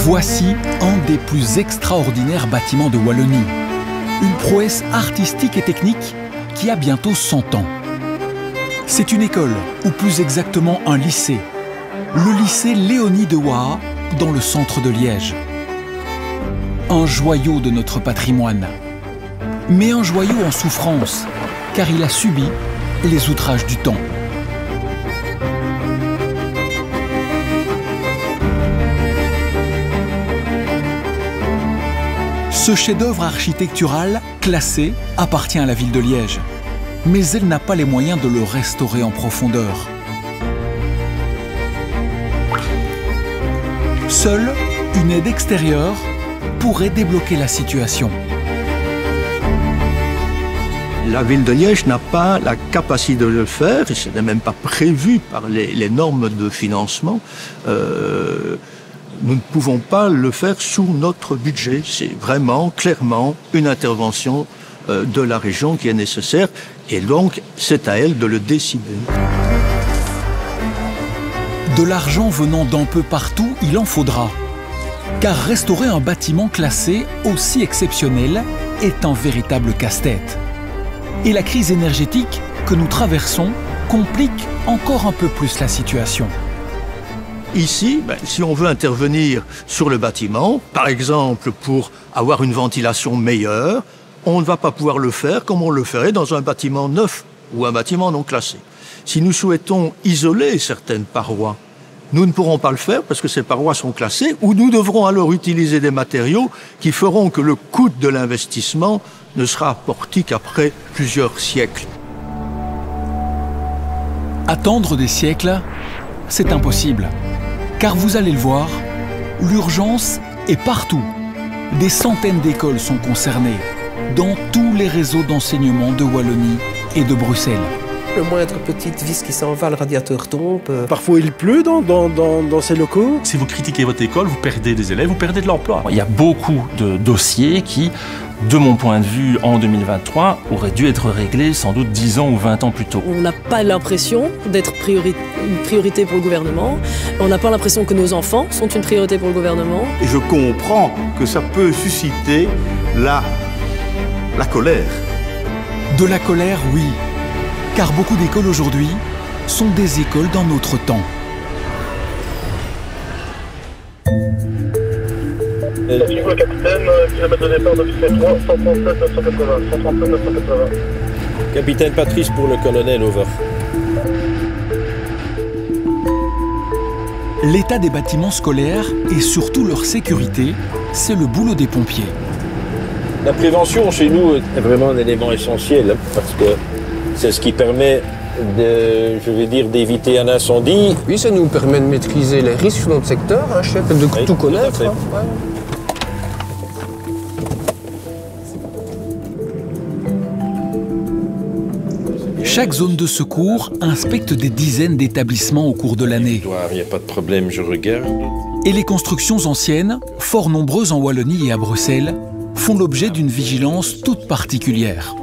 Voici un des plus extraordinaires bâtiments de Wallonie. Une prouesse artistique et technique qui a bientôt 100 ans. C'est une école, ou plus exactement un lycée. Le lycée Léonie de Waha, dans le centre de Liège. Un joyau de notre patrimoine. Mais un joyau en souffrance, car il a subi les outrages du temps. Ce chef-d'œuvre architectural, classé, appartient à la ville de Liège. Mais elle n'a pas les moyens de le restaurer en profondeur. Seule une aide extérieure pourrait débloquer la situation. La ville de Liège n'a pas la capacité de le faire, et ce n'est même pas prévu par les normes de financement. Nous ne pouvons pas le faire sous notre budget. C'est vraiment, clairement, une intervention de la région qui est nécessaire, et donc c'est à elle de le décider. De l'argent venant d'un peu partout, il en faudra. Car restaurer un bâtiment classé aussi exceptionnel est un véritable casse-tête. Et la crise énergétique que nous traversons complique encore un peu plus la situation. Ici, si on veut intervenir sur le bâtiment, par exemple pour avoir une ventilation meilleure, on ne va pas pouvoir le faire comme on le ferait dans un bâtiment neuf ou un bâtiment non classé. Si nous souhaitons isoler certaines parois, nous ne pourrons pas le faire parce que ces parois sont classées, ou nous devrons alors utiliser des matériaux qui feront que le coût de l'investissement ne sera apporté qu'après plusieurs siècles. Attendre des siècles, c'est impossible. Car vous allez le voir, l'urgence est partout. Des centaines d'écoles sont concernées, dans tous les réseaux d'enseignement de Wallonie et de Bruxelles. Le moindre petite vis qui s'en va, le radiateur tombe. Parfois il pleut dans ces locaux. Si vous critiquez votre école, vous perdez des élèves, vous perdez de l'emploi. Il y a beaucoup de dossiers qui, de mon point de vue, en 2023, auraient dû être réglés sans doute 10 ans ou 20 ans plus tôt. On n'a pas l'impression d'être une priorité pour le gouvernement. On n'a pas l'impression que nos enfants sont une priorité pour le gouvernement. Et je comprends que ça peut susciter la colère. De la colère, oui. Car beaucoup d'écoles aujourd'hui sont des écoles d'un autre temps. Niveau capitaine, kilomètre de départ d'officier 3, 137 980, 137 980. Capitaine Patrice pour le colonel, over. L'état des bâtiments scolaires et surtout leur sécurité, c'est le boulot des pompiers. La prévention chez nous est vraiment un élément essentiel, parce que c'est ce qui permet d'éviter un incendie. Oui, ça nous permet de maîtriser les risques sur notre secteur, hein, chef, de tout connaître. Hein. Chaque zone de secours inspecte des dizaines d'établissements au cours de l'année. Il n'y a pas de problème, je regarde. Et les constructions anciennes, fort nombreuses en Wallonie et à Bruxelles, font l'objet d'une vigilance toute particulière.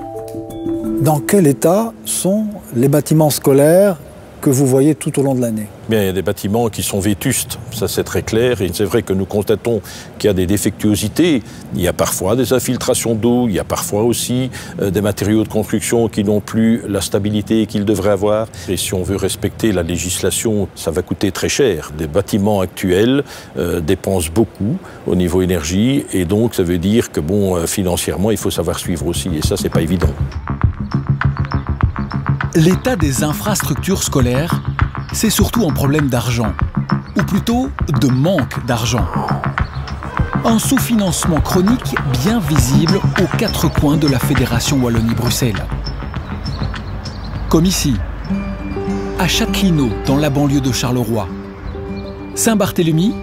Dans quel état sont les bâtiments scolaires que vous voyez tout au long de l'année? Bien, il y a des bâtiments qui sont vétustes, ça c'est très clair, et c'est vrai que nous constatons qu'il y a des défectuosités. Il y a parfois des infiltrations d'eau, il y a parfois aussi des matériaux de construction qui n'ont plus la stabilité qu'ils devraient avoir. Et si on veut respecter la législation, ça va coûter très cher. Des bâtiments actuels dépensent beaucoup au niveau énergie, et donc ça veut dire que bon, financièrement, il faut savoir suivre aussi, et ça c'est pas évident. L'état des infrastructures scolaires, c'est surtout un problème d'argent, ou plutôt de manque d'argent. Un sous-financement chronique bien visible aux quatre coins de la Fédération Wallonie-Bruxelles. Comme ici, à Châtelineau, dans la banlieue de Charleroi. Saint-Barthélemy,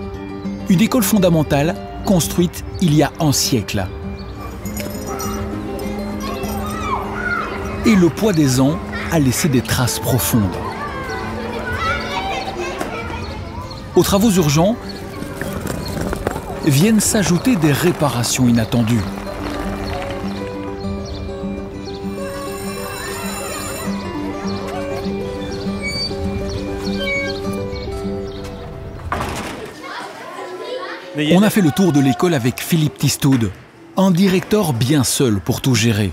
une école fondamentale construite il y a un siècle. Et le poids des ans a laissé des traces profondes. Aux travaux urgents viennent s'ajouter des réparations inattendues. On a fait le tour de l'école avec Philippe Tistoud, un directeur bien seul pour tout gérer.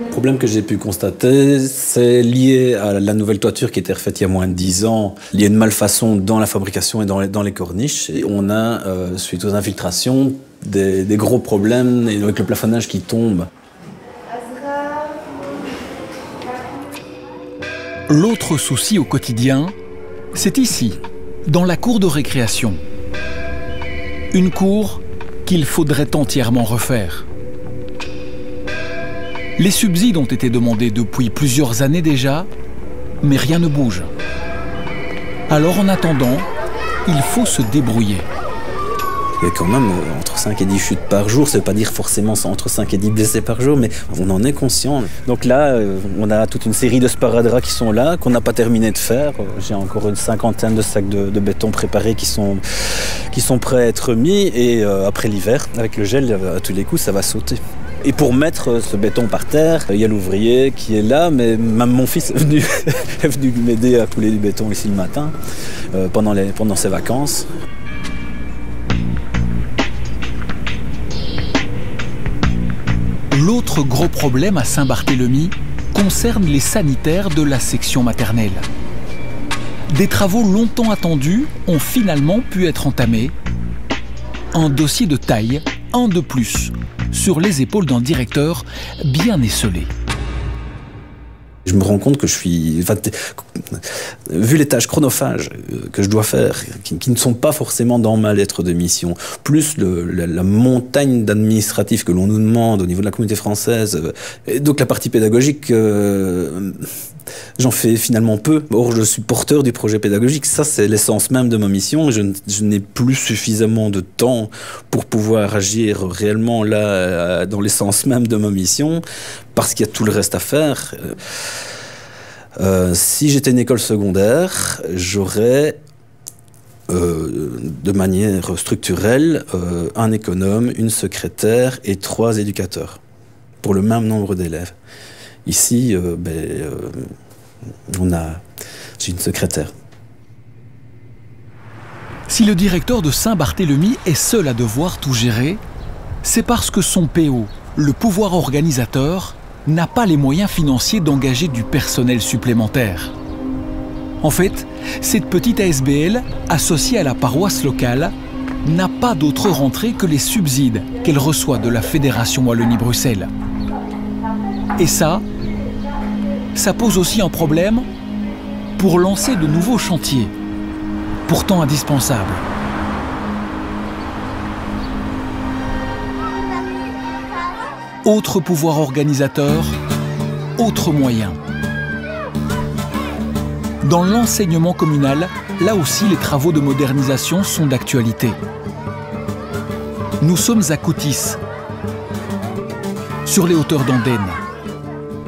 Le problème que j'ai pu constater, c'est lié à la nouvelle toiture qui a été refaite il y a moins de 10 ans. Il y a une malfaçon dans la fabrication et dans les corniches. Et on a, suite aux infiltrations, des gros problèmes avec le plafonnage qui tombe. L'autre souci au quotidien, c'est ici, dans la cour de récréation. Une cour qu'il faudrait entièrement refaire. Les subsides ont été demandés depuis plusieurs années déjà, mais rien ne bouge. Alors en attendant, il faut se débrouiller. Il y a quand même entre 5 et 10 chutes par jour, ça ne veut pas dire forcément entre 5 et 10 blessés par jour, mais on en est conscient. Donc là, on a toute une série de sparadraps qui sont là, qu'on n'a pas terminé de faire. J'ai encore une 50aine de sacs de béton préparés qui sont prêts à être mis, et après l'hiver, avec le gel, à tous les coups, ça va sauter. Et pour mettre ce béton par terre, il y a l'ouvrier qui est là, mais même mon fils est venu m'aider à couler du béton ici le matin, pendant ses vacances. L'autre gros problème à Saint-Barthélemy concerne les sanitaires de la section maternelle. Des travaux longtemps attendus ont finalement pu être entamés. Un dossier de taille, un de plus, sur les épaules d'un directeur bien esseulé. Je me rends compte que je suis... vu les tâches chronophages que je dois faire, qui ne sont pas forcément dans ma lettre de mission, plus la montagne d'administratifs que l'on nous demande au niveau de la communauté française, et donc la partie pédagogique, j'en fais finalement peu. Or, je suis porteur du projet pédagogique. Ça, c'est l'essence même de ma mission. Je n'ai plus suffisamment de temps pour pouvoir agir réellement là, dans l'essence même de ma mission, parce qu'il y a tout le reste à faire. Si j'étais une école secondaire, j'aurais, de manière structurelle, un économe, une secrétaire et 3 éducateurs, pour le même nombre d'élèves. Ici, j'ai une secrétaire. Si le directeur de Saint-Barthélemy est seul à devoir tout gérer, c'est parce que son PO, le pouvoir organisateur, n'a pas les moyens financiers d'engager du personnel supplémentaire. En fait, cette petite ASBL, associée à la paroisse locale, n'a pas d'autre rentrée que les subsides qu'elle reçoit de la Fédération Wallonie-Bruxelles. Et ça pose aussi un problème pour lancer de nouveaux chantiers, pourtant indispensables. Autre pouvoir organisateur, autre moyen. Dans l'enseignement communal, là aussi les travaux de modernisation sont d'actualité. Nous sommes à Coutis, sur les hauteurs d'Andenne.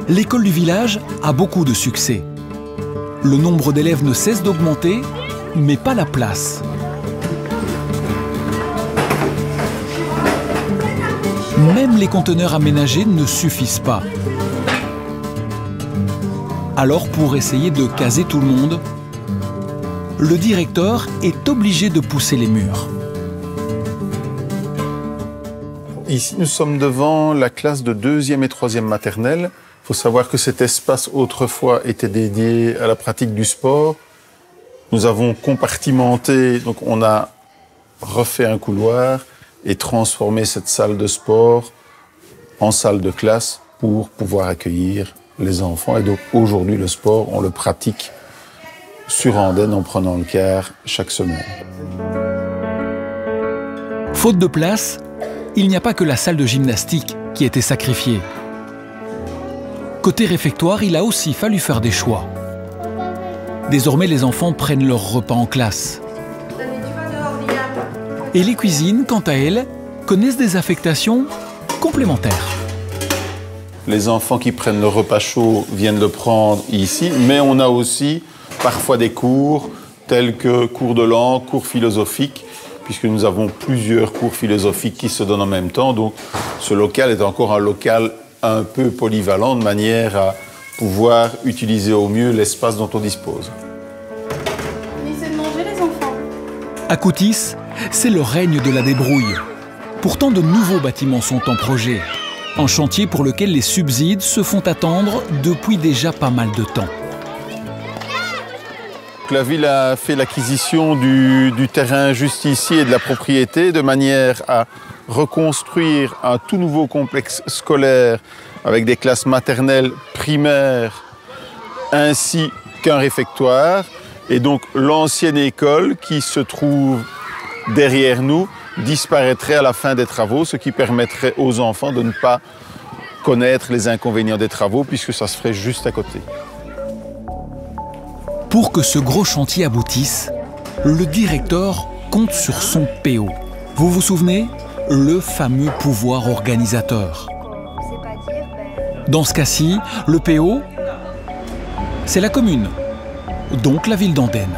L'école du village a beaucoup de succès. Le nombre d'élèves ne cesse d'augmenter, mais pas la place. Même les conteneurs aménagés ne suffisent pas. Alors, pour essayer de caser tout le monde, le directeur est obligé de pousser les murs. Ici, nous sommes devant la classe de 2e et 3e maternelle. Il faut savoir que cet espace, autrefois, était dédié à la pratique du sport. Nous avons compartimenté, donc on a refait un couloir et transformé cette salle de sport en salle de classe pour pouvoir accueillir les enfants. Et donc aujourd'hui, le sport, on le pratique sur Andenne en prenant le car chaque semaine. Faute de place, il n'y a pas que la salle de gymnastique qui a été sacrifiée. Côté réfectoire, il a aussi fallu faire des choix. Désormais, les enfants prennent leur repas en classe. Et les cuisines, quant à elles, connaissent des affectations complémentaires. Les enfants qui prennent le repas chaud viennent le prendre ici, mais on a aussi parfois des cours tels que cours de langue, cours philosophiques, puisque nous avons plusieurs cours philosophiques qui se donnent en même temps. Donc ce local est encore un local un peu polyvalent, de manière à pouvoir utiliser au mieux l'espace dont on dispose. Finissez de manger, les enfants. À Coutis, c'est le règne de la débrouille. Pourtant, de nouveaux bâtiments sont en projet. Un chantier pour lequel les subsides se font attendre depuis déjà pas mal de temps. La ville a fait l'acquisition du terrain juste ici et de la propriété de manière à reconstruire un tout nouveau complexe scolaire avec des classes maternelles, primaires, ainsi qu'un réfectoire. Et donc l'ancienne école qui se trouve derrière nous disparaîtrait à la fin des travaux, ce qui permettrait aux enfants de ne pas connaître les inconvénients des travaux puisque ça se ferait juste à côté. Pour que ce gros chantier aboutisse, le directeur compte sur son PO. Vous vous souvenez? Le fameux pouvoir organisateur. Dans ce cas-ci, le PO, c'est la commune, donc la ville d'Andenne.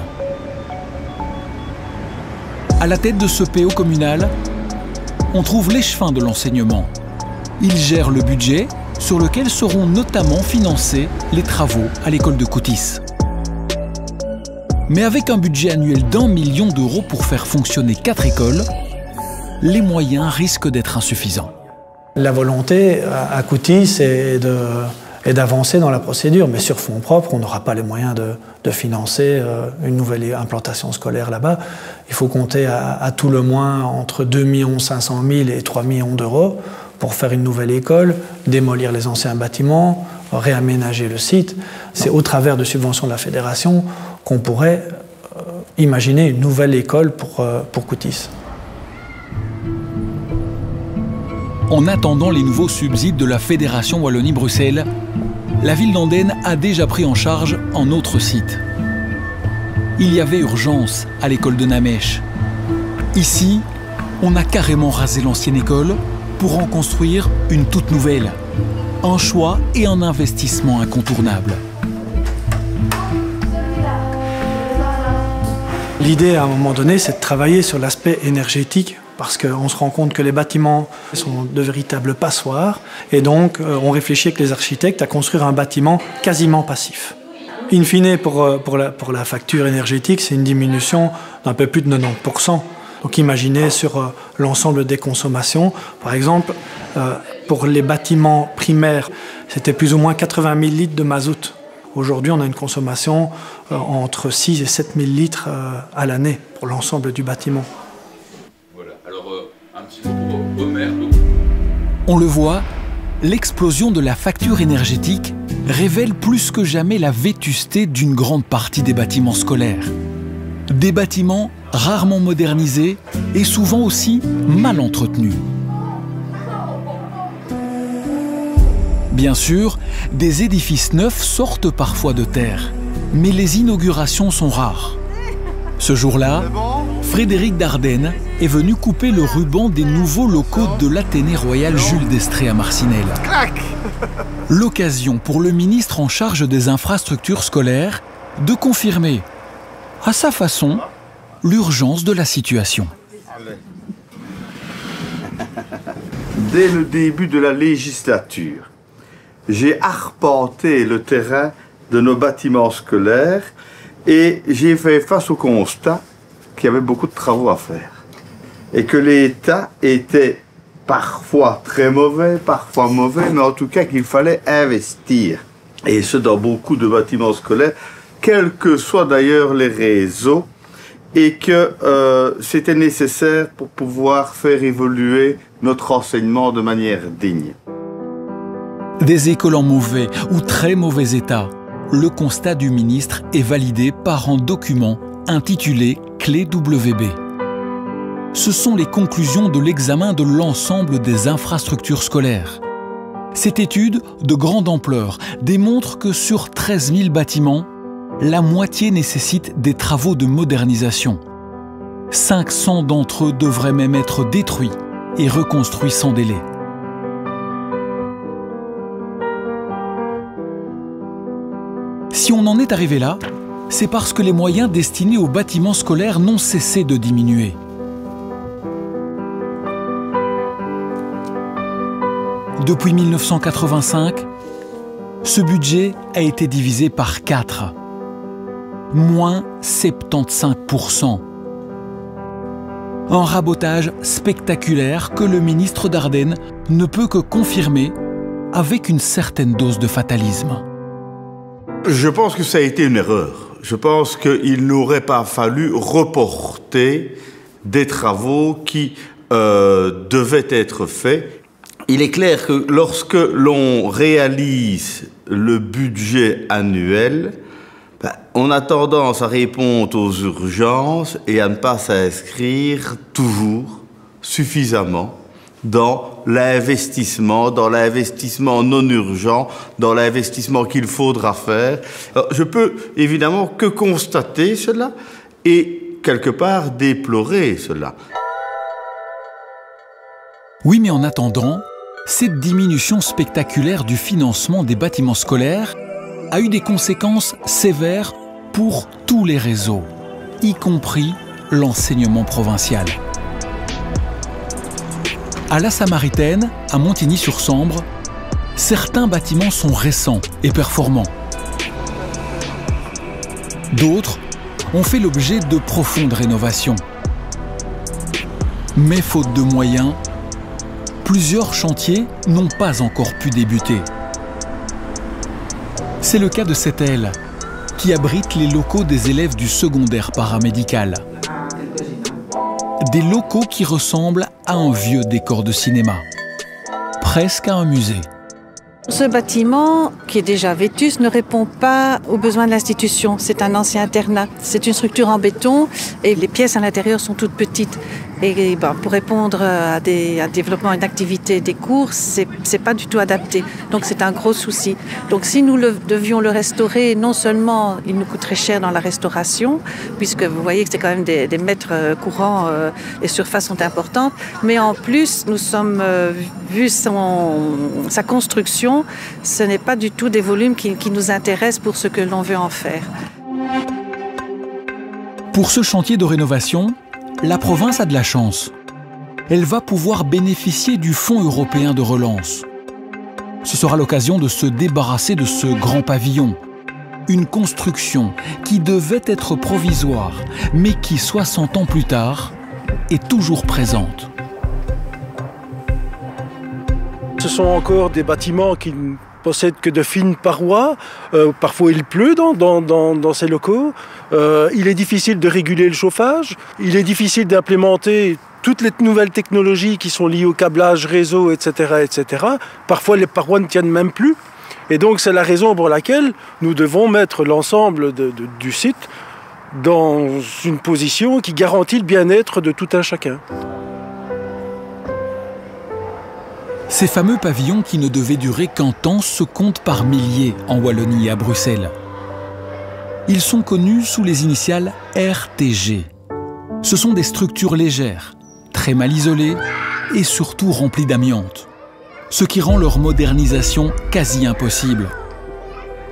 À la tête de ce PO communal, on trouve l'échevin de l'enseignement. Il gère le budget sur lequel seront notamment financés les travaux à l'école de Coutis. Mais avec un budget annuel d'1 million d'euros pour faire fonctionner 4 écoles, les moyens risquent d'être insuffisants. La volonté à Coutis est d'avancer dans la procédure, mais sur fonds propres, on n'aura pas les moyens de financer une nouvelle implantation scolaire là-bas. Il faut compter à tout le moins entre 2 500 000 et 3 millions d'euros pour faire une nouvelle école, démolir les anciens bâtiments, réaménager le site. C'est au travers de subventions de la fédération qu'on pourrait imaginer une nouvelle école pour Coutis. En attendant les nouveaux subsides de la Fédération Wallonie-Bruxelles, la ville d'Andenne a déjà pris en charge un autre site. Il y avait urgence à l'école de Namèche. Ici, on a carrément rasé l'ancienne école pour en construire une toute nouvelle. Un choix et un investissement incontournables. L'idée, à un moment donné, c'est de travailler sur l'aspect énergétique, parce qu'on se rend compte que les bâtiments sont de véritables passoires, et donc on réfléchit avec les architectes à construire un bâtiment quasiment passif. In fine, pour la facture énergétique, c'est une diminution d'un peu plus de 90%. Donc imaginez sur l'ensemble des consommations, par exemple, pour les bâtiments primaires, c'était plus ou moins 80 000 litres de mazout. Aujourd'hui, on a une consommation entre 6 et 7 000 litres à l'année pour l'ensemble du bâtiment. Voilà. Alors, un petit mot pour Omer. On le voit, l'explosion de la facture énergétique révèle plus que jamais la vétusté d'une grande partie des bâtiments scolaires. Des bâtiments rarement modernisés et souvent aussi mal entretenus. Bien sûr, des édifices neufs sortent parfois de terre, mais les inaugurations sont rares. Ce jour-là, Frédéric Dardenne est venu couper le ruban des nouveaux locaux de l'Athénée Royal Jules d'Estrées à Marcinelle. L'occasion pour le ministre en charge des infrastructures scolaires de confirmer, à sa façon, l'urgence de la situation. Dès le début de la législature, j'ai arpenté le terrain de nos bâtiments scolaires et j'ai fait face au constat qu'il y avait beaucoup de travaux à faire. Et que l'État était parfois très mauvais, parfois mauvais, mais en tout cas qu'il fallait investir. Et ce, dans beaucoup de bâtiments scolaires, quels que soient d'ailleurs les réseaux, et que c'était nécessaire pour pouvoir faire évoluer notre enseignement de manière digne. Des écoles en mauvais ou très mauvais état, le constat du ministre est validé par un document intitulé Clé WB. Ce sont les conclusions de l'examen de l'ensemble des infrastructures scolaires. Cette étude, de grande ampleur, démontre que sur 13 000 bâtiments, la moitié nécessite des travaux de modernisation. 500 d'entre eux devraient même être détruits et reconstruits sans délai. Si on en est arrivé là, c'est parce que les moyens destinés aux bâtiments scolaires n'ont cessé de diminuer. Depuis 1985, ce budget a été divisé par 4. Moins 75%. Un rabotage spectaculaire que le ministre Dardenne ne peut que confirmer avec une certaine dose de fatalisme. Je pense que ça a été une erreur. Je pense qu'il n'aurait pas fallu reporter des travaux qui devaient être faits. Il est clair que lorsque l'on réalise le budget annuel, on a tendance à répondre aux urgences et à ne pas s'inscrire toujours suffisamment dans l'investissement non urgent, dans l'investissement qu'il faudra faire. Alors, je peux évidemment que constater cela et quelque part déplorer cela. Oui, mais en attendant, cette diminution spectaculaire du financement des bâtiments scolaires a eu des conséquences sévères pour tous les réseaux, y compris l'enseignement provincial. À la Samaritaine, à Montigny-sur-Sambre, certains bâtiments sont récents et performants. D'autres ont fait l'objet de profondes rénovations. Mais faute de moyens, plusieurs chantiers n'ont pas encore pu débuter. C'est le cas de cette aile, qui abrite les locaux des élèves du secondaire paramédical. Des locaux qui ressemblent à un vieux décor de cinéma, presque à un musée. Ce bâtiment, qui est déjà vétuste, ne répond pas aux besoins de l'institution. C'est un ancien internat. C'est une structure en béton et les pièces à l'intérieur sont toutes petites. Et pour répondre à un développement, une activité des cours, c'est pas du tout adapté. Donc c'est un gros souci. Donc si nous devions le restaurer, non seulement il nous coûterait cher dans la restauration, puisque vous voyez que c'est quand même des mètres courants, les surfaces sont importantes, mais en plus, nous sommes, vu sa construction, ce n'est pas du tout des volumes qui nous intéressent pour ce que l'on veut en faire. Pour ce chantier de rénovation, la province a de la chance. Elle va pouvoir bénéficier du Fonds européen de relance. Ce sera l'occasion de se débarrasser de ce grand pavillon. Une construction qui devait être provisoire, mais qui, 60 ans plus tard, est toujours présente. Ce sont encore des bâtiments qui ne possèdent que de fines parois. Parfois il pleut dans ces locaux. Il est difficile de réguler le chauffage. Il est difficile d'implémenter toutes les nouvelles technologies qui sont liées au câblage, réseau, etc., etc. Parfois les parois ne tiennent même plus. Et donc c'est la raison pour laquelle nous devons mettre l'ensemble du site dans une position qui garantit le bien-être de tout un chacun. Ces fameux pavillons qui ne devaient durer qu'un temps se comptent par milliers en Wallonie et à Bruxelles. Ils sont connus sous les initiales RTG. Ce sont des structures légères, très mal isolées et surtout remplies d'amiante, ce qui rend leur modernisation quasi impossible.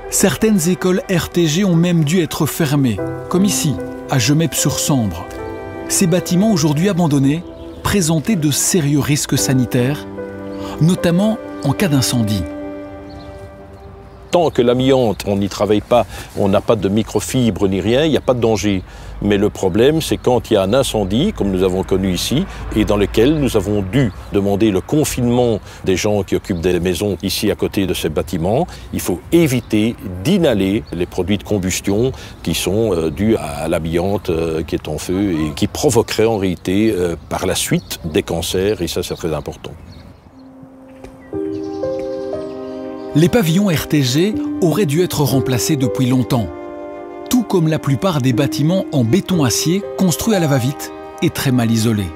Certaines écoles RTG ont même dû être fermées, comme ici, à Gemep-sur-Sambre. Ces bâtiments aujourd'hui abandonnés présentaient de sérieux risques sanitaires, notamment en cas d'incendie. Tant que l'amiante, on n'y travaille pas, on n'a pas de microfibres ni rien, il n'y a pas de danger. Mais le problème, c'est quand il y a un incendie, comme nous avons connu ici, et dans lequel nous avons dû demander le confinement des gens qui occupent des maisons ici à côté de ces bâtiments. Il faut éviter d'inhaler les produits de combustion qui sont dus à l'amiante qui est en feu et qui provoquerait en réalité par la suite des cancers, et ça c'est très important. Les pavillons RTG auraient dû être remplacés depuis longtemps, tout comme la plupart des bâtiments en béton-acier construits à la va-vite et très mal isolés.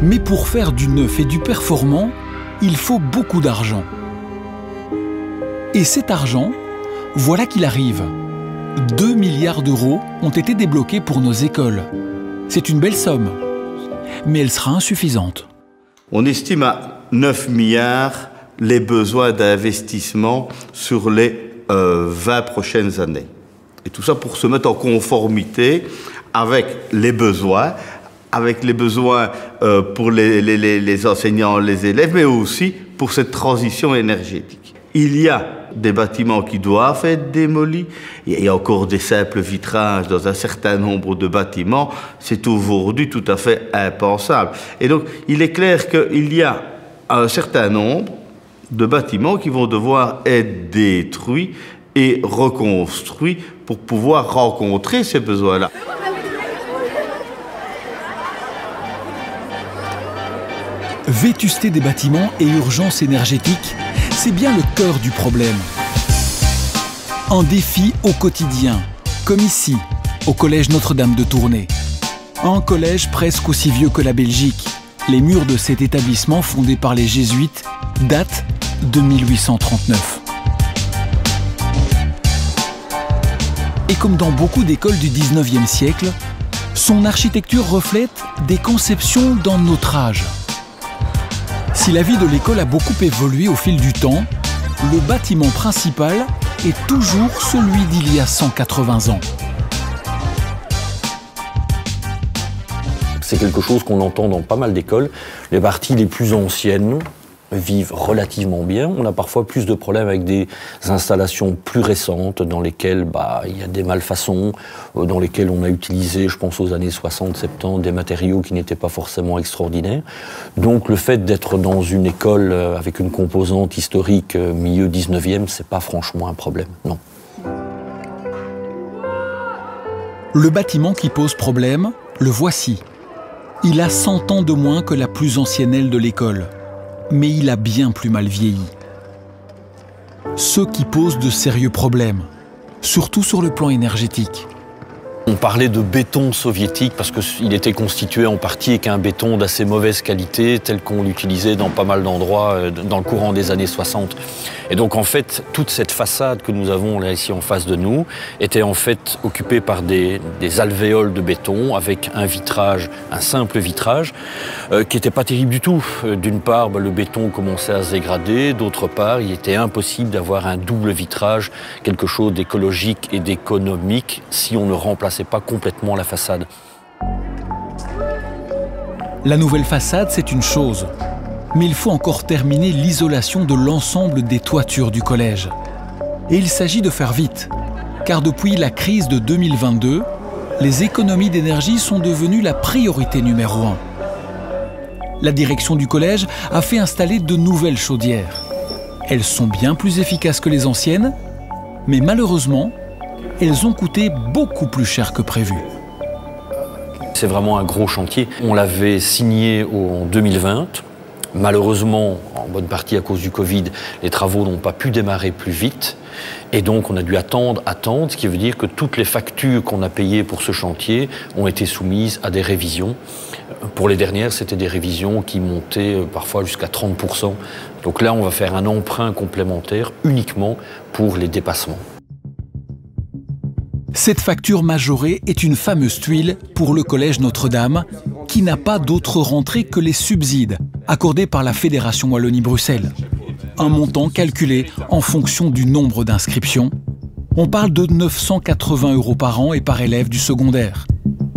Mais pour faire du neuf et du performant, il faut beaucoup d'argent. Et cet argent, voilà qu'il arrive. 2 milliards d'euros ont été débloqués pour nos écoles. C'est une belle somme, mais elle sera insuffisante. On estime à 9 milliards les besoins d'investissement sur les 20 prochaines années. Et tout ça pour se mettre en conformité avec les besoins pour les enseignants, les élèves, mais aussi pour cette transition énergétique. Il y a des bâtiments qui doivent être démolis. Il y a encore des simples vitrages dans un certain nombre de bâtiments. C'est aujourd'hui tout à fait impensable. Et donc, il est clair qu'il y a un certain nombre de bâtiments qui vont devoir être détruits et reconstruits pour pouvoir rencontrer ces besoins-là. Vétusté des bâtiments et urgence énergétique, c'est bien le cœur du problème. Un défi au quotidien, comme ici, au collège Notre-Dame de Tournai. Un collège presque aussi vieux que la Belgique. Les murs de cet établissement, fondé par les jésuites, datent de 1839. Et comme dans beaucoup d'écoles du 19e siècle, son architecture reflète des conceptions d'un autre âge. Si la vie de l'école a beaucoup évolué au fil du temps, le bâtiment principal est toujours celui d'il y a 180 ans. C'est quelque chose qu'on entend dans pas mal d'écoles. Les parties les plus anciennes vivent relativement bien. On a parfois plus de problèmes avec des installations plus récentes dans lesquelles il y a des malfaçons, dans lesquelles on a utilisé, je pense aux années 60-70, des matériaux qui n'étaient pas forcément extraordinaires. Donc le fait d'être dans une école avec une composante historique milieu 19e, c'est pas franchement un problème, non. Le bâtiment qui pose problème, le voici. Il a 100 ans de moins que la plus ancienne aile de l'école. Mais il a bien plus mal vieilli. Ce qui pose de sérieux problèmes, surtout sur le plan énergétique. On parlait de béton soviétique parce qu'il était constitué en partie avec un béton d'assez mauvaise qualité, tel qu'on l'utilisait dans pas mal d'endroits dans le courant des années 60. Et donc en fait, toute cette façade que nous avons là ici en face de nous était en fait occupée par des alvéoles de béton avec un vitrage, un simple vitrage, qui n'était pas terrible du tout. D'une part, le béton commençait à se dégrader, d'autre part, il était impossible d'avoir un double vitrage, quelque chose d'écologique et d'économique, si on ne remplaçait pas complètement la façade. La nouvelle façade, c'est une chose. Mais il faut encore terminer l'isolation de l'ensemble des toitures du collège. Et il s'agit de faire vite, car depuis la crise de 2022, les économies d'énergie sont devenues la priorité numéro 1. La direction du collège a fait installer de nouvelles chaudières. Elles sont bien plus efficaces que les anciennes, mais malheureusement, elles ont coûté beaucoup plus cher que prévu. C'est vraiment un gros chantier. On l'avait signé en 2020. Malheureusement, en bonne partie à cause du Covid, les travaux n'ont pas pu démarrer plus vite. Et donc on a dû attendre, ce qui veut dire que toutes les factures qu'on a payées pour ce chantier ont été soumises à des révisions. Pour les dernières, c'était des révisions qui montaient parfois jusqu'à 30%. Donc là, on va faire un emprunt complémentaire uniquement pour les dépassements. Cette facture majorée est une fameuse tuile pour le collège Notre-Dame, qui n'a pas d'autre rentrée que les subsides accordés par la Fédération Wallonie-Bruxelles. Un montant calculé en fonction du nombre d'inscriptions. On parle de 980 € par an et par élève du secondaire,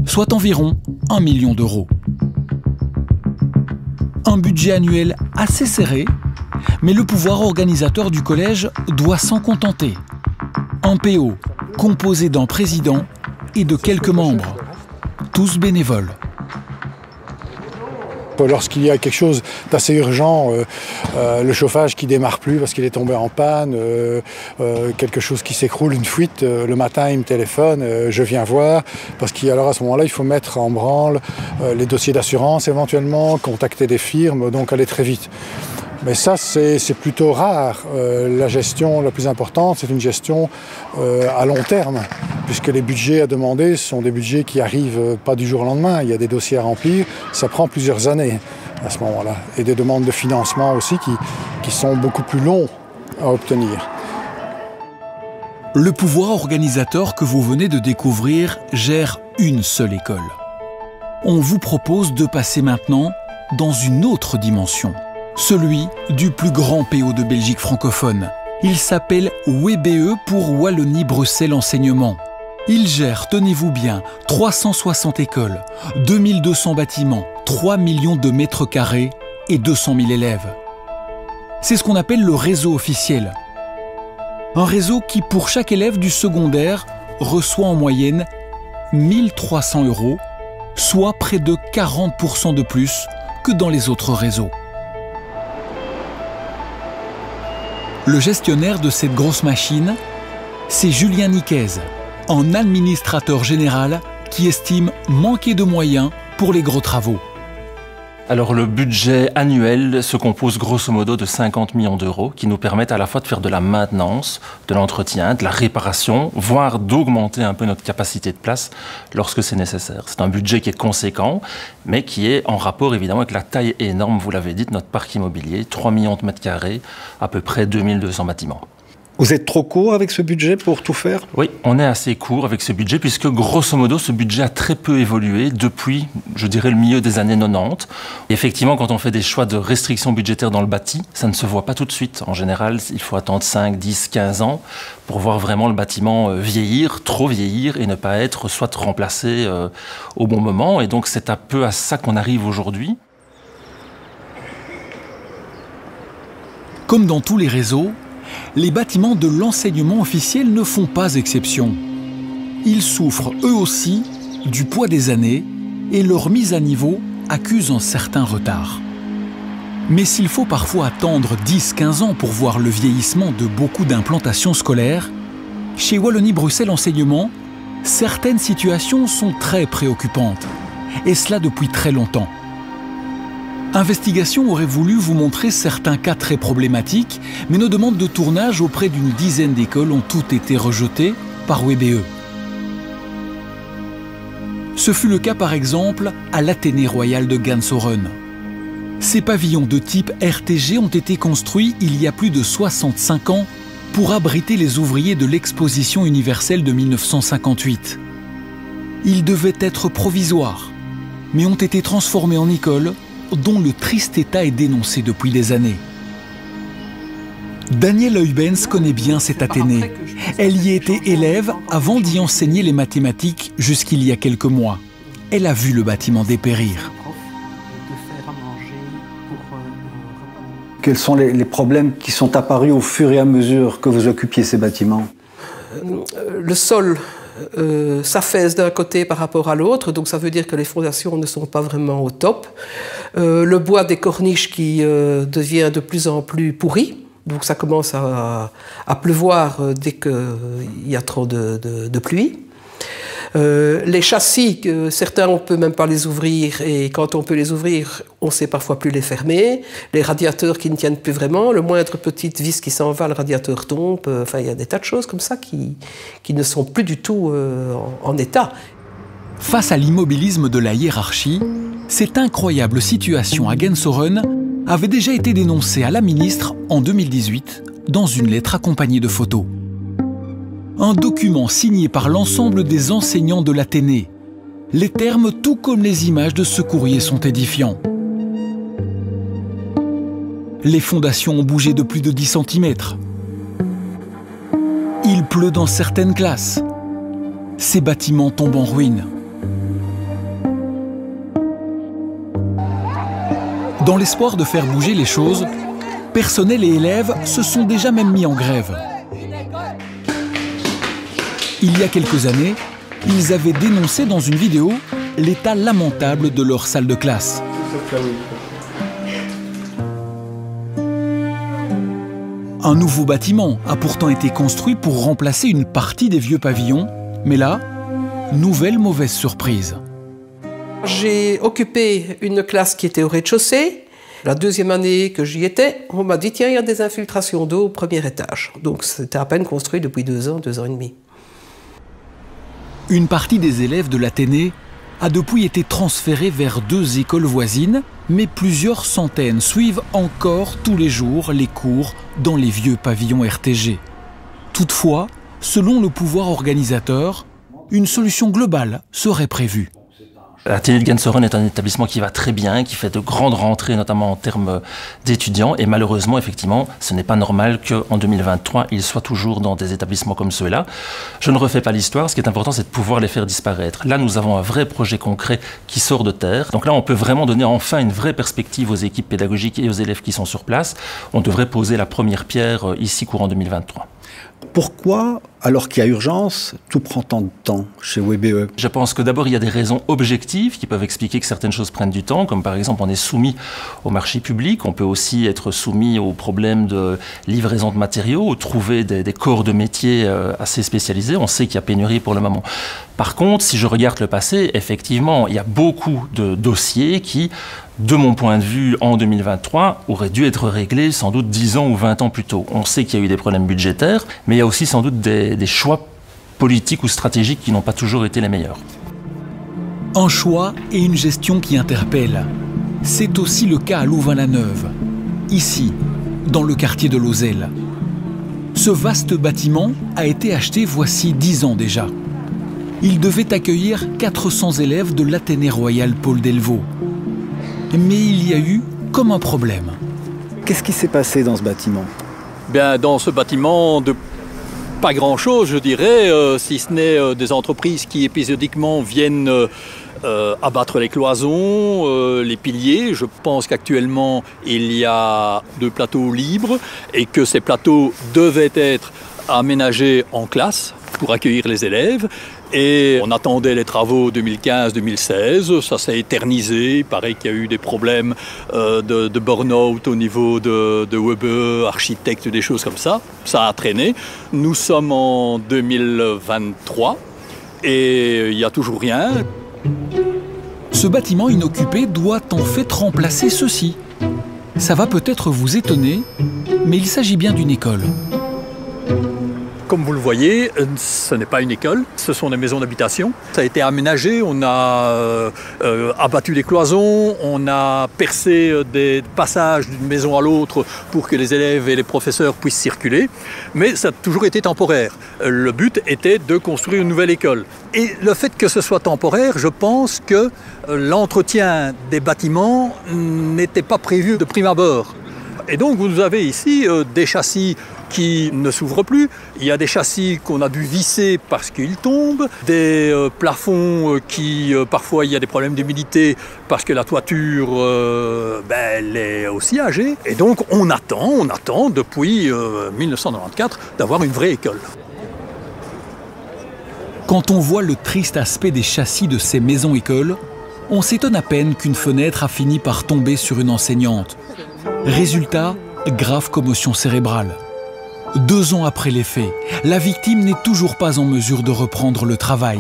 soit environ 1 million d'euros. Un budget annuel assez serré, mais le pouvoir organisateur du collège doit s'en contenter. Un PO composé d'un président et de quelques membres, tous bénévoles. Lorsqu'il y a quelque chose d'assez urgent, le chauffage qui démarre plus parce qu'il est tombé en panne, quelque chose qui s'écroule, une fuite, le matin il me téléphone, je viens voir, parce qu'alors à ce moment-là il faut mettre en branle les dossiers d'assurance éventuellement, contacter des firmes, donc aller très vite. Mais ça, c'est plutôt rare. La gestion la plus importante, c'est une gestion à long terme, puisque les budgets à demander sont des budgets qui arrivent pas du jour au lendemain. Il y a des dossiers à remplir, ça prend plusieurs années à ce moment-là. Et des demandes de financement aussi qui sont beaucoup plus longs à obtenir. Le pouvoir organisateur que vous venez de découvrir gère une seule école. On vous propose de passer maintenant dans une autre dimension. Celui du plus grand PO de Belgique francophone. Il s'appelle WBE pour Wallonie-Bruxelles Enseignement. Il gère, tenez-vous bien, 360 écoles, 2200 bâtiments, 3 millions de mètres carrés et 200 000 élèves. C'est ce qu'on appelle le réseau officiel, Un réseau qui, pour chaque élève du secondaire, reçoit en moyenne 1 300 €, soit près de 40% de plus que dans les autres réseaux. Le gestionnaire de cette grosse machine, c'est Julien Niquez, un administrateur général qui estime manquer de moyens pour les gros travaux. Alors le budget annuel se compose grosso modo de 50 millions d'euros qui nous permettent à la fois de faire de la maintenance, de l'entretien, de la réparation, voire d'augmenter un peu notre capacité de place lorsque c'est nécessaire. C'est un budget qui est conséquent, mais qui est en rapport évidemment avec la taille énorme, vous l'avez dit, de notre parc immobilier, 3 millions de mètres carrés, à peu près 2200 bâtiments. Vous êtes trop court avec ce budget pour tout faire? Oui, on est assez court avec ce budget puisque grosso modo ce budget a très peu évolué depuis, je dirais, le milieu des années 90. Et effectivement, quand on fait des choix de restrictions budgétaires dans le bâti, ça ne se voit pas tout de suite. En général, il faut attendre 5, 10, 15 ans pour voir vraiment le bâtiment vieillir, trop vieillir et ne pas être soit remplacé au bon moment. Et donc c'est un peu à ça qu'on arrive aujourd'hui. Comme dans tous les réseaux, les bâtiments de l'enseignement officiel ne font pas exception. Ils souffrent eux aussi du poids des années et leur mise à niveau accuse un certain retard. Mais s'il faut parfois attendre 10-15 ans pour voir le vieillissement de beaucoup d'implantations scolaires, chez Wallonie-Bruxelles Enseignement, certaines situations sont très préoccupantes, et cela depuis très longtemps. Investigation aurait voulu vous montrer certains cas très problématiques, mais nos demandes de tournage auprès d'une dizaine d'écoles ont toutes été rejetées par WBE. Ce fut le cas par exemple à l'Athénée Royal de Gansoren. Ces pavillons de type RTG ont été construits il y a plus de 65 ans pour abriter les ouvriers de l'exposition universelle de 1958. Ils devaient être provisoires, mais ont été transformés en écoles dont le triste état est dénoncé depuis des années. Danielle Heubens connaît bien cet Athénée. Elle y était élève avant d'y enseigner les mathématiques jusqu'il y a quelques mois. Elle a vu le bâtiment dépérir. Quels sont les problèmes qui sont apparus au fur et à mesure que vous occupiez ces bâtiments? Le sol s'affaisse d'un côté par rapport à l'autre, donc ça veut dire que les fondations ne sont pas vraiment au top. Le bois des corniches qui devient de plus en plus pourri, donc ça commence à pleuvoir dès qu'il y a trop de pluie. Les châssis, certains on ne peut même pas les ouvrir, et quand on peut les ouvrir, on ne sait parfois plus les fermer. Les radiateurs qui ne tiennent plus vraiment, le moindre petite vis qui s'en va, le radiateur tombe. Enfin, il y a des tas de choses comme ça qui ne sont plus du tout en état. Face à l'immobilisme de la hiérarchie, cette incroyable situation à Gansoren avait déjà été dénoncée à la ministre en 2018 dans une lettre accompagnée de photos. Un document signé par l'ensemble des enseignants de l'Athénée. Les termes, tout comme les images de ce courrier, sont édifiants. Les fondations ont bougé de plus de 10 cm. Il pleut dans certaines classes. Ces bâtiments tombent en ruine. Dans l'espoir de faire bouger les choses, personnel et élèves se sont déjà même mis en grève. Il y a quelques années, ils avaient dénoncé dans une vidéo l'état lamentable de leur salle de classe. Un nouveau bâtiment a pourtant été construit pour remplacer une partie des vieux pavillons, mais là, nouvelle mauvaise surprise. J'ai occupé une classe qui était au rez-de-chaussée. La deuxième année que j'y étais, on m'a dit tiens, il y a des infiltrations d'eau au premier étage. Donc c'était à peine construit depuis 2 ans, 2 ans et demi. Une partie des élèves de l'Athénée a depuis été transférée vers 2 écoles voisines, mais plusieurs centaines suivent encore tous les jours les cours dans les vieux pavillons RTG. Toutefois, selon le pouvoir organisateur, une solution globale serait prévue. L'Athénée de Gansoren est un établissement qui va très bien, qui fait de grandes rentrées, notamment en termes d'étudiants. Et malheureusement, effectivement, ce n'est pas normal qu'en 2023, il soit toujours dans des établissements comme ceux-là. Je ne refais pas l'histoire. Ce qui est important, c'est de pouvoir les faire disparaître. Là, nous avons un vrai projet concret qui sort de terre. Donc là, on peut vraiment donner enfin une vraie perspective aux équipes pédagogiques et aux élèves qui sont sur place. On devrait poser la première pierre ici, courant 2023. Pourquoi, alors qu'il y a urgence, tout prend tant de temps chez WBE? Je pense que d'abord, il y a des raisons objectives qui peuvent expliquer que certaines choses prennent du temps, comme par exemple, on est soumis au marché public, on peut aussi être soumis aux problèmes de livraison de matériaux, ou trouver des corps de métier assez spécialisés. On sait qu'il y a pénurie pour le moment. Par contre, si je regarde le passé, effectivement, il y a beaucoup de dossiers qui, de mon point de vue, en 2023, auraient dû être réglés sans doute 10 ans ou 20 ans plus tôt. On sait qu'il y a eu des problèmes budgétaires, mais il y a aussi sans doute des choix politiques ou stratégiques qui n'ont pas toujours été les meilleurs. Un choix et une gestion qui interpellent. C'est aussi le cas à Louvain-la-Neuve, ici, dans le quartier de Lozelle. Ce vaste bâtiment a été acheté voici 10 ans déjà. Il devait accueillir 400 élèves de l'Athénée royal Paul Delvaux. Mais il y a eu comme un problème. Qu'est-ce qui s'est passé dans ce bâtiment? Bien, dans ce bâtiment, pas grand-chose, je dirais, si ce n'est des entreprises qui épisodiquement viennent abattre les cloisons, les piliers. Je pense qu'actuellement, il y a 2 plateaux libres et que ces plateaux devaient être aménagés en classe pour accueillir les élèves. Et on attendait les travaux 2015-2016, ça s'est éternisé, il paraît qu'il y a eu des problèmes de burn-out au niveau de WBE, architectes, des choses comme ça. Ça a traîné. Nous sommes en 2023 et il n'y a toujours rien. Ce bâtiment inoccupé doit en fait remplacer ceci. Ça va peut-être vous étonner, mais il s'agit bien d'une école. Comme vous le voyez, ce n'est pas une école, ce sont des maisons d'habitation. Ça a été aménagé, on a abattu les cloisons, on a percé des passages d'une maison à l'autre pour que les élèves et les professeurs puissent circuler. Mais ça a toujours été temporaire. Le but était de construire une nouvelle école. Et le fait que ce soit temporaire, je pense que l'entretien des bâtiments n'était pas prévu de prime abord. Et donc vous avez ici des châssis qui ne s'ouvrent plus. Il y a des châssis qu'on a dû visser parce qu'ils tombent, des plafonds qui, parfois, il y a des problèmes d'humidité parce que la toiture, elle est aussi âgée. Et donc, on attend depuis 1994 d'avoir une vraie école. Quand on voit le triste aspect des châssis de ces maisons-écoles, on s'étonne à peine qu'une fenêtre a fini par tomber sur une enseignante. Résultat, grave commotion cérébrale. 2 ans après les faits, la victime n'est toujours pas en mesure de reprendre le travail.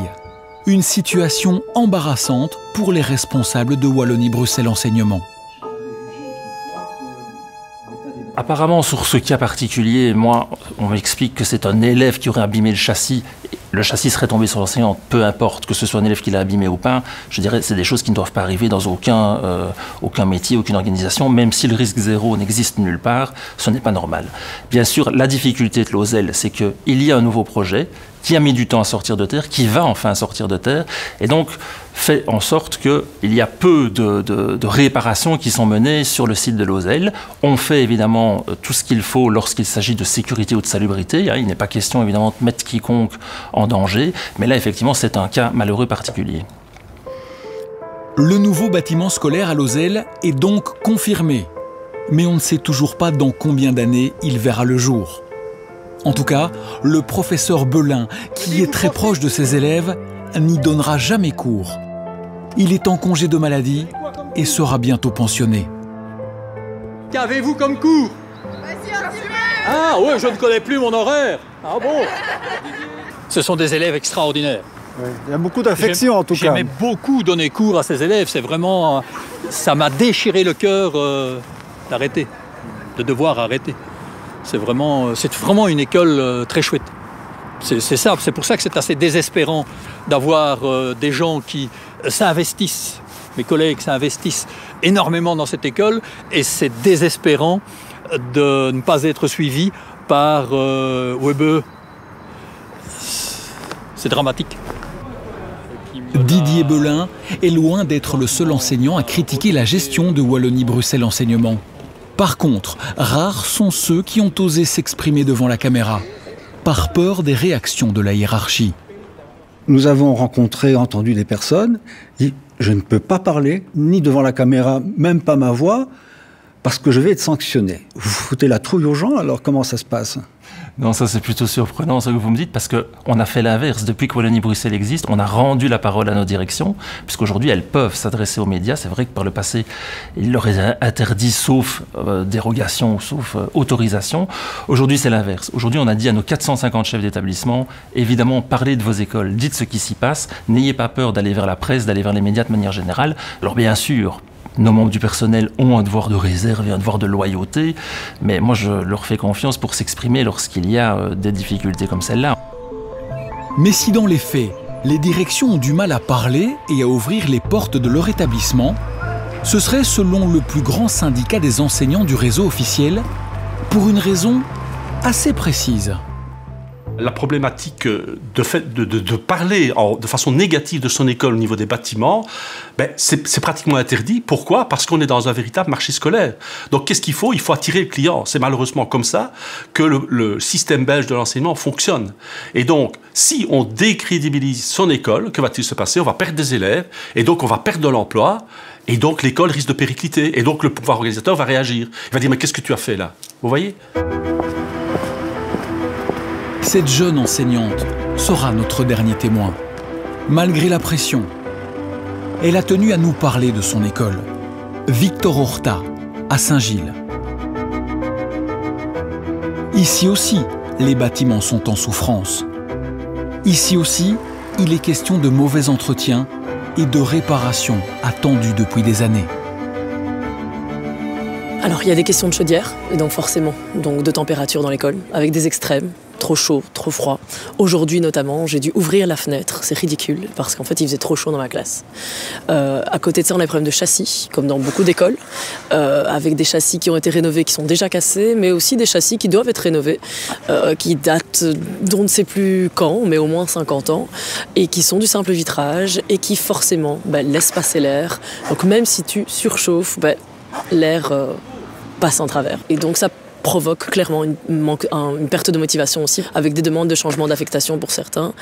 Une situation embarrassante pour les responsables de Wallonie-Bruxelles Enseignement. Apparemment, sur ce cas particulier, moi, on m'explique que c'est un élève qui aurait abîmé le châssis. Le châssis serait tombé sur l'enseignante, peu importe que ce soit un élève qui l'a abîmé ou pas. Je dirais c'est des choses qui ne doivent pas arriver dans aucun métier, aucune organisation. Même si le risque zéro n'existe nulle part, ce n'est pas normal. Bien sûr, la difficulté de Lozelle, c'est qu'il y a un nouveau projet qui a mis du temps à sortir de terre, qui va enfin sortir de terre, et donc fait en sorte qu'il y a peu de réparations qui sont menées sur le site de Lozelle. On fait évidemment tout ce qu'il faut lorsqu'il s'agit de sécurité ou de salubrité. Il n'est pas question évidemment de mettre quiconque en danger, mais là effectivement c'est un cas malheureux particulier. Le nouveau bâtiment scolaire à Lozelle est donc confirmé, mais on ne sait toujours pas dans combien d'années il verra le jour. En tout cas, le professeur Belin, qui est très proche de ses élèves, n'y donnera jamais cours. Il est en congé de maladie et sera bientôt pensionné. Qu'avez-vous comme cours? Ah ouais, je ne connais plus mon horaire. Ah bon? Ce sont des élèves extraordinaires. Oui, il y a beaucoup d'affection en tout cas. J'aimais beaucoup donner cours à ces élèves. C'est vraiment... ça m'a déchiré le cœur d'arrêter, de devoir arrêter. C'est vraiment une école très chouette. C'est ça, c'est pour ça que c'est assez désespérant d'avoir des gens qui s'investissent, mes collègues s'investissent énormément dans cette école, et c'est désespérant de ne pas être suivi par WBE. C'est dramatique. Didier Belin est loin d'être le seul enseignant à critiquer la gestion de Wallonie-Bruxelles Enseignement. Par contre, rares sont ceux qui ont osé s'exprimer devant la caméra, par peur des réactions de la hiérarchie. Nous avons entendu des personnes qui disent « Je ne peux pas parler, ni devant la caméra, même pas ma voix, parce que je vais être sanctionné. » Vous foutez la trouille aux gens, alors comment ça se passe? Non, ça c'est plutôt surprenant ce que vous me dites, parce qu'on a fait l'inverse. Depuis que Wallonie-Bruxelles existe, on a rendu la parole à nos directions, puisqu'aujourd'hui elles peuvent s'adresser aux médias. C'est vrai que par le passé, ils leur étaient interdits, sauf dérogation, sauf autorisation. Aujourd'hui c'est l'inverse. Aujourd'hui on a dit à nos 450 chefs d'établissement, évidemment parlez de vos écoles, dites ce qui s'y passe, n'ayez pas peur d'aller vers la presse, d'aller vers les médias de manière générale. Alors bien sûr, nos membres du personnel ont un devoir de réserve et un devoir de loyauté, mais moi je leur fais confiance pour s'exprimer lorsqu'il y a des difficultés comme celle-là. Mais si dans les faits, les directions ont du mal à parler et à ouvrir les portes de leur établissement, ce serait, selon le plus grand syndicat des enseignants du réseau officiel, pour une raison assez précise. La problématique de parler de façon négative de son école au niveau des bâtiments, c'est pratiquement interdit. Pourquoi? Parce qu'on est dans un véritable marché scolaire. Donc qu'est-ce qu'il faut? Il faut attirer le client. C'est malheureusement comme ça que le système belge de l'enseignement fonctionne. Et donc, si on décrédibilise son école, que va-t-il se passer? On va perdre des élèves, et donc on va perdre de l'emploi, et donc l'école risque de péricliter, et donc le pouvoir organisateur va réagir. Il va dire, mais qu'est-ce que tu as fait là? Vous voyez? Cette jeune enseignante sera notre dernier témoin. Malgré la pression, elle a tenu à nous parler de son école. Victor Horta, à Saint-Gilles. Ici aussi, les bâtiments sont en souffrance. Ici aussi, il est question de mauvais entretien et de réparation attendues depuis des années. Alors il y a des questions de chaudière, et donc forcément de température dans l'école, avec des extrêmes. Trop chaud, trop froid. Aujourd'hui notamment, j'ai dû ouvrir la fenêtre, c'est ridicule, parce qu'en fait il faisait trop chaud dans ma classe. À côté de ça, on a des problèmes de châssis, comme dans beaucoup d'écoles, avec des châssis qui ont été rénovés, qui sont déjà cassés, mais aussi des châssis qui doivent être rénovés, qui datent d'on ne sait plus quand, mais au moins 50 ans, et qui sont du simple vitrage, et qui forcément laissent passer l'air. Donc même si tu surchauffes, l'air passe en travers. Et donc ça provoque clairement une perte de motivation aussi, avec des demandes de changement d'affectation pour certains.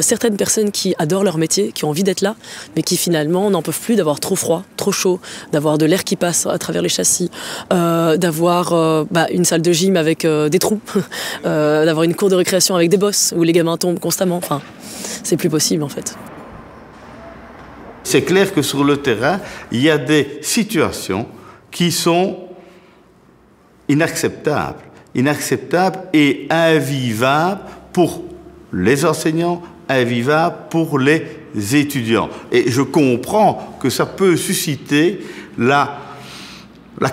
Certaines personnes qui adorent leur métier, qui ont envie d'être là, mais qui finalement n'en peuvent plus d'avoir trop froid, trop chaud, d'avoir de l'air qui passe à travers les châssis, d'avoir une salle de gym avec des trous, d'avoir une cour de récréation avec des bosses où les gamins tombent constamment. Enfin, c'est plus possible en fait. C'est clair que sur le terrain, il y a des situations qui sont inacceptable et invivable pour les enseignants, invivable pour les étudiants. Et je comprends que ça peut susciter la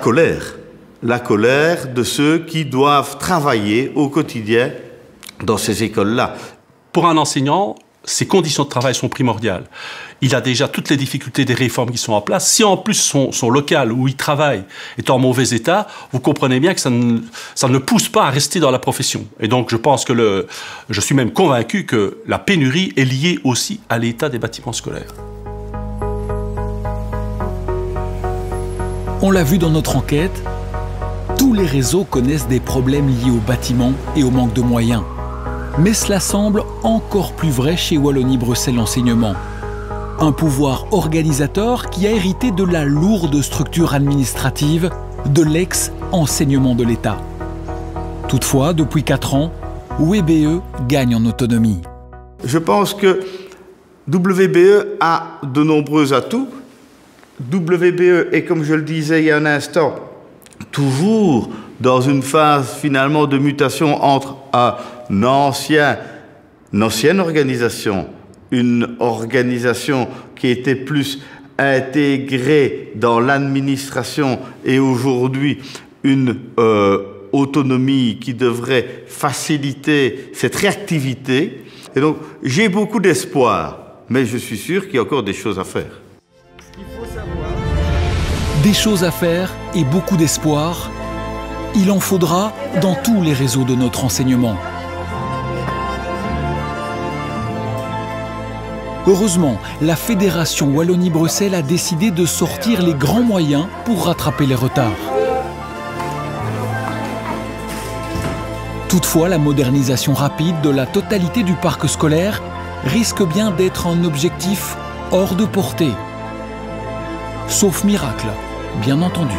colère de ceux qui doivent travailler au quotidien dans ces écoles-là. Pour un enseignant, ses conditions de travail sont primordiales. Il a déjà toutes les difficultés des réformes qui sont en place. Si en plus son local où il travaille est en mauvais état, vous comprenez bien que ça ne pousse pas à rester dans la profession. Et donc je pense que je suis même convaincu que la pénurie est liée aussi à l'état des bâtiments scolaires. On l'a vu dans notre enquête, tous les réseaux connaissent des problèmes liés aux bâtiments et au manque de moyens. Mais cela semble encore plus vrai chez Wallonie-Bruxelles Enseignement. Un pouvoir organisateur qui a hérité de la lourde structure administrative de l'ex-enseignement de l'État. Toutefois, depuis 4 ans, WBE gagne en autonomie. Je pense que WBE a de nombreux atouts. WBE est, comme je le disais il y a un instant, toujours dans une phase finalement de mutation entre une ancienne organisation, une organisation qui était plus intégrée dans l'administration et aujourd'hui une autonomie qui devrait faciliter cette réactivité. Et donc j'ai beaucoup d'espoir, mais je suis sûr qu'il y a encore des choses à faire. Des choses à faire et beaucoup d'espoir, il en faudra dans tous les réseaux de notre enseignement. Heureusement, la Fédération Wallonie-Bruxelles a décidé de sortir les grands moyens pour rattraper les retards. Toutefois, la modernisation rapide de la totalité du parc scolaire risque bien d'être un objectif hors de portée. Sauf miracle, bien entendu.